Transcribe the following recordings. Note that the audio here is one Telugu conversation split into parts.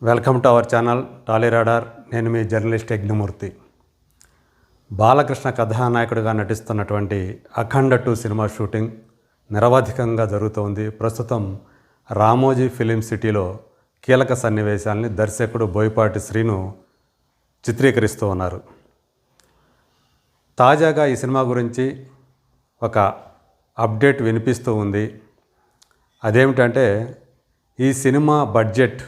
Welcome to our channel Tally radar. నేను మీ జర్నలిస్ట్ యజ్ఞమూర్తి. బాలకృష్ణ కథానాయకుడిగా నటిస్తున్నటువంటి అఖండ 2 సినిమా షూటింగ్ నిరవధికంగా జరుగుతోంది. ప్రస్తుతం రామోజీ ఫిలిం సిటీలో కీలక సన్నివేశాలని దర్శకుడు బోయపాటి శ్రీను చిత్రీకరిస్తూ ఉన్నారు. తాజాగా ఈ సినిమా గురించి ఒక అప్డేట్ వినిపిస్తూ ఉంది. అదేమిటంటే ఈ సినిమా బడ్జెట్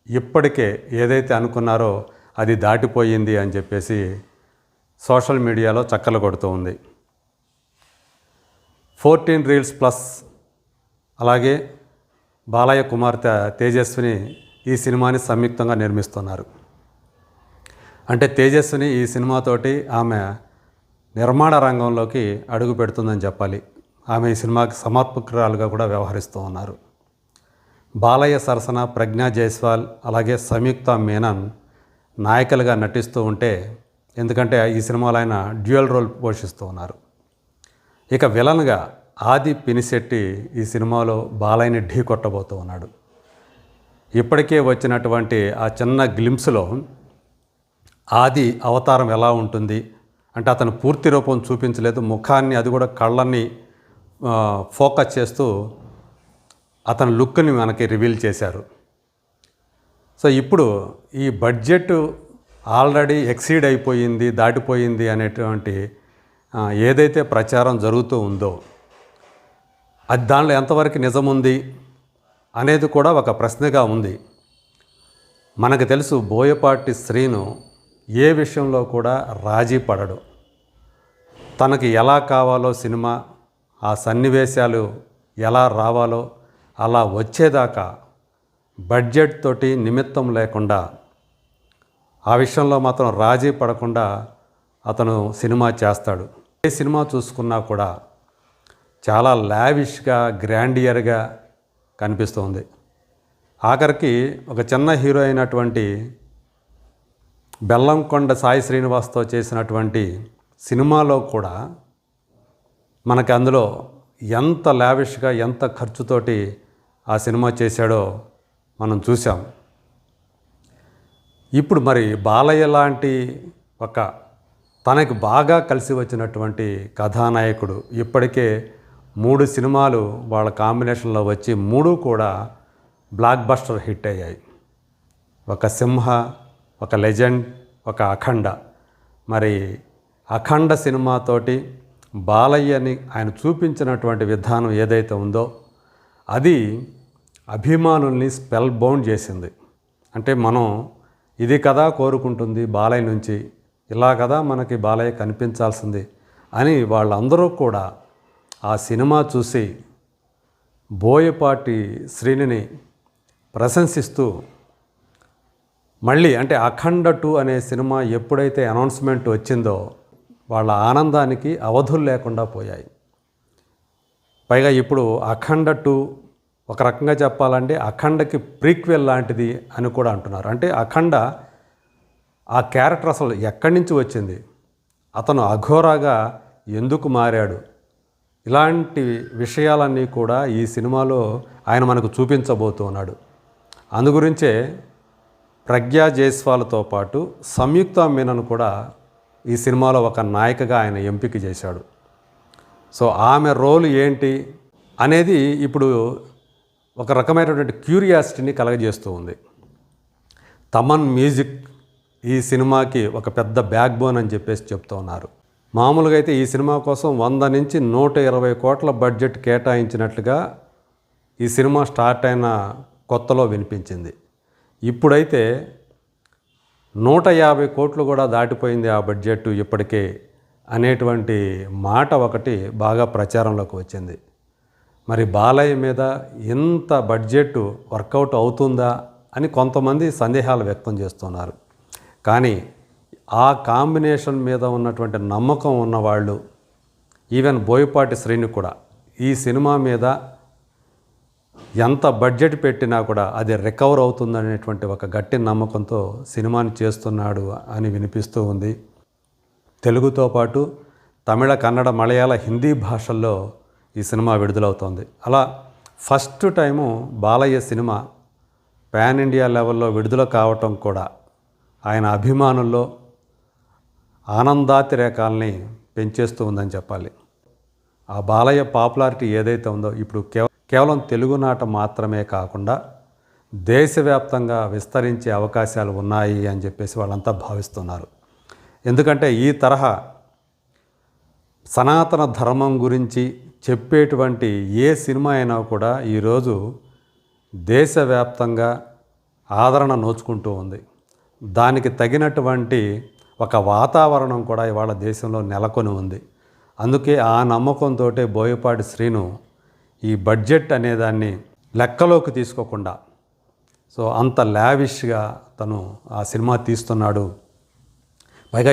ఇప్పటికే ఏదైతే అనుకున్నారో అది దాటిపోయింది అని చెప్పేసి సోషల్ మీడియాలో చక్కలు కొడుతూ ఉంది. 14 రీల్స్ ప్లస్ అలాగే బాలయ్య కుమార్తె తేజస్విని ఈ సినిమాని సంయుక్తంగా నిర్మిస్తున్నారు. అంటే తేజస్విని ఈ సినిమాతోటి ఆమె నిర్మాణ రంగంలోకి అడుగు పెడుతుందని చెప్పాలి. ఆమె ఈ సినిమాకి సమర్పకురాలుగా కూడా వ్యవహరిస్తూ ఉన్నారు. బాలయ్య సరసన ప్రజ్ఞా జైస్వాల్ అలాగే సంయుక్త మీనన్ నాయకులుగా నటిస్తూ ఉంటే, ఎందుకంటే ఈ సినిమాలో ఆయన డ్యూయల్ రోల్ పోషిస్తూ ఉన్నారు. ఇక విలన్గా ఆది పినిశెట్టి ఈ సినిమాలో బాలయ్యని ఢీ కొట్టబోతూ ఉన్నాడు. ఇప్పటికే వచ్చినటువంటి ఆ చిన్న గ్లింప్స్లో ఆది అవతారం ఎలా ఉంటుంది అంటే అతను పూర్తి రూపం చూపించలేదు, ముఖాన్ని అది కూడా కళ్ళని ఫోకస్ చేస్తూ అతని లుక్ని మనకి రివీల్ చేశారు. సో ఇప్పుడు ఈ బడ్జెట్ ఆల్రెడీ ఎక్సీడ్ అయిపోయింది, దాటిపోయింది అనేటువంటి ఏదైతే ప్రచారం జరుగుతూ ఉందో అది దానిలో ఎంతవరకు నిజముంది అనేది కూడా ఒక ప్రశ్నగా ఉంది. మనకు తెలుసు బోయపాటి శ్రీను ఏ విషయంలో కూడా రాజీ పడడు. తనకి ఎలా కావాలో సినిమా, ఆ సన్నివేశాలు ఎలా రావాలో అలా వచ్చేదాకా బడ్జెట్ తోటి నిమిత్తం లేకుండా ఆ విషయంలో మాత్రం రాజీ పడకుండా అతను సినిమా చేస్తాడు. ఏ సినిమా చూసుకున్నా కూడా చాలా లావిష్గా గ్రాండియర్గా కనిపిస్తుంది. ఆఖరికి ఒక చిన్న హీరో అయినటువంటి బెల్లంకొండ సాయి శ్రీనివాస్తో చేసినటువంటి సినిమాలో కూడా మనకి అందులో ఎంత లావిష్గా ఎంత ఖర్చుతోటి ఆ సినిమా చేశాడో మనం చూసాం. ఇప్పుడు మరి బాలయ్య లాంటి ఒక తనకు బాగా కలిసి వచ్చినటువంటి కథానాయకుడు ఇప్పటికే 3 సినిమాలు వాళ్ళ కాంబినేషన్లో వచ్చి 3 కూడా బ్లాక్ బస్టర్ హిట్ అయ్యాయి. ఒక సింహ, ఒక లెజెండ్, ఒక అఖండ. మరి అఖండ సినిమాతోటి బాలయ్యని ఆయన చూపించినటువంటి విధానం ఏదైతే ఉందో అది అభిమానుల్ని స్పెల్ బౌండ్ చేసింది. అంటే మనం ఇది కదా కోరుకుంటుంది బాలయ్య నుంచి, ఇలా కదా మనకి బాలయ్య కనిపించాల్సింది అని వాళ్ళందరూ కూడా ఆ సినిమా చూసి బోయపాటి శ్రీనిని ప్రశంసిస్తూ మళ్ళీ అంటే అఖండ 2 అనే సినిమా ఎప్పుడైతే అనౌన్స్మెంట్ వచ్చిందో వాళ్ళ ఆనందానికి అవధులు లేకుండా పోయాయి. పైగా ఇప్పుడు అఖండ 2 ఒక రకంగా చెప్పాలంటే అఖండకి ప్రీక్వెల్ లాంటిది అని కూడా అంటున్నారు. అంటే అఖండ ఆ క్యారెక్టర్ అసలు ఎక్కడి నుంచి వచ్చింది, అతను అఘోరాగా ఎందుకు మారాడు, ఇలాంటి విషయాలన్నీ కూడా ఈ సినిమాలో ఆయన మనకు చూపించబోతున్నాడు. అందుగురించే ప్రజ్ఞా జైస్వాల్తో పాటు సంయుక్త మీనన్ కూడా ఈ సినిమాలో ఒక నాయికగా ఆయన ఎంపిక చేశాడు. సో ఆమె రోల్ ఏంటి అనేది ఇప్పుడు ఒక రకమైనటువంటి క్యూరియాసిటీని కలగజేస్తూ ఉంది. తమన్ మ్యూజిక్ ఈ సినిమాకి ఒక పెద్ద బ్యాక్ బోన్ అని చెప్పేసి చెప్తూ ఉన్నారు. మామూలుగా అయితే ఈ సినిమా కోసం 100 నుంచి 120 కోట్ల బడ్జెట్ కేటాయించినట్లుగా ఈ సినిమా స్టార్ట్ అయిన కొత్తలో వినిపించింది. ఇప్పుడైతే 150 కోట్లు కూడా దాటిపోయింది ఆ బడ్జెట్ ఇప్పటికే అనేటువంటి మాట ఒకటి బాగా ప్రచారంలోకి వచ్చింది. మరి బాలయ్య మీద ఇంత బడ్జెట్ వర్కౌట్ అవుతుందా అని కొంతమంది సందేహాలు వ్యక్తం చేస్తున్నారు. కానీ ఆ కాంబినేషన్ మీద ఉన్నటువంటి నమ్మకం ఉన్నవాళ్ళు, ఈవెన్ బోయపాటి శ్రీని కూడా ఈ సినిమా మీద ఎంత బడ్జెట్ పెట్టినా కూడా అది రికవర్ అవుతుందనేటువంటి ఒక గట్టి నమ్మకంతో సినిమాని చేస్తున్నాడు అని వినిపిస్తూ ఉంది. తెలుగుతో పాటు తమిళ, కన్నడ, మలయాళ, హిందీ భాషల్లో ఈ సినిమా విడుదలవుతోంది. అలా first time Balayya cinema pan India లెవెల్లో విడుదల కావటం కూడా ఆయన అభిమానుల్లో ఆనందాతిరేకాలని పెంచేస్తూ ఉందని చెప్పాలి. ఆ బాలయ్య పాపులారిటీ ఏదైతే ఉందో ఇప్పుడు కేవలం తెలుగునాట మాత్రమే కాకుండా దేశవ్యాప్తంగా విస్తరించే అవకాశాలు ఉన్నాయి అని చెప్పేసి వాళ్ళంతా భావిస్తున్నారు. ఎందుకంటే ఈ తరహా సనాతన ధర్మం గురించి చెప్పేటువంటి ఏ సినిమా అయినా కూడా ఈరోజు దేశవ్యాప్తంగా ఆదరణ నోచుకుంటూ ఉంది. దానికి తగినటువంటి ఒక వాతావరణం కూడా ఇవాళ దేశంలో నెలకొని ఉంది. అందుకే ఆ నమ్మకంతో బోయపాటి శ్రీను ఈ బడ్జెట్ అనేదాన్ని లెక్కలోకి తీసుకోకుండా అంత లావిష్గా తను ఆ సినిమా తీస్తున్నాడు. పైగా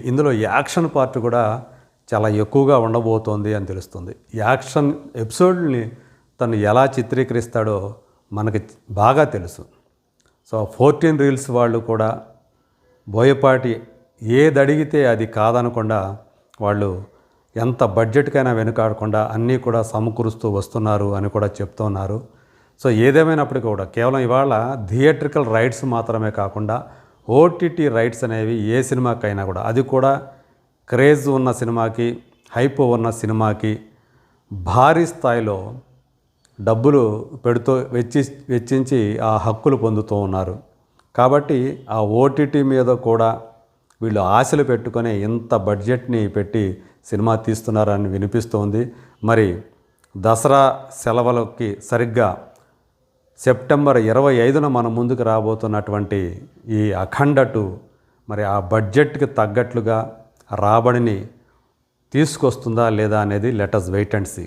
ఇందులో యాక్షన్ పార్ట్ కూడా చాలా ఎక్కువగా ఉండబోతోంది అని తెలుస్తుంది. యాక్షన్ ఎపిసోడ్ని తను ఎలా చిత్రీకరిస్తాడో మనకి బాగా తెలుసు. 14 రీల్స్ వాళ్ళు కూడా బోయపాటి ఏది అడిగితే అది కాదనకుండా వాళ్ళు ఎంత బడ్జెట్కైనా వెనుకాడకుండా అన్నీ కూడా సమకూరుస్తూ వస్తున్నారు అని కూడా చెప్తున్నారు. ఏదేమైనప్పటికీ కూడా కేవలం ఇవాళ థియేట్రికల్ రైట్స్ మాత్రమే కాకుండా ఓటీటీ రైట్స్ అనేవి ఏ సినిమాకైనా కూడా, అది కూడా క్రేజ్ ఉన్న సినిమాకి, హైప్ ఉన్న సినిమాకి భారీ స్థాయిలో డబ్బులు పెడుతూ వెచ్చించి ఆ హక్కులు పొందుతూ ఉన్నారు. కాబట్టి ఆ ఓటీటీ మీద కూడా వీళ్ళు ఆశలు పెట్టుకొని ఇంత బడ్జెట్ని పెట్టి సినిమా తీస్తున్నారని వినిపిస్తోంది. మరి దసరా సెలవులకి సరిగ్గా సెప్టెంబర్ 25న మన ముందుకు రాబోతున్నటువంటి ఈ అఖండ 2 మరి ఆ బడ్జెట్కి తగ్గట్లుగా రాబడిని తీసుకొస్తుందా లేదా అనేది let us wait and see.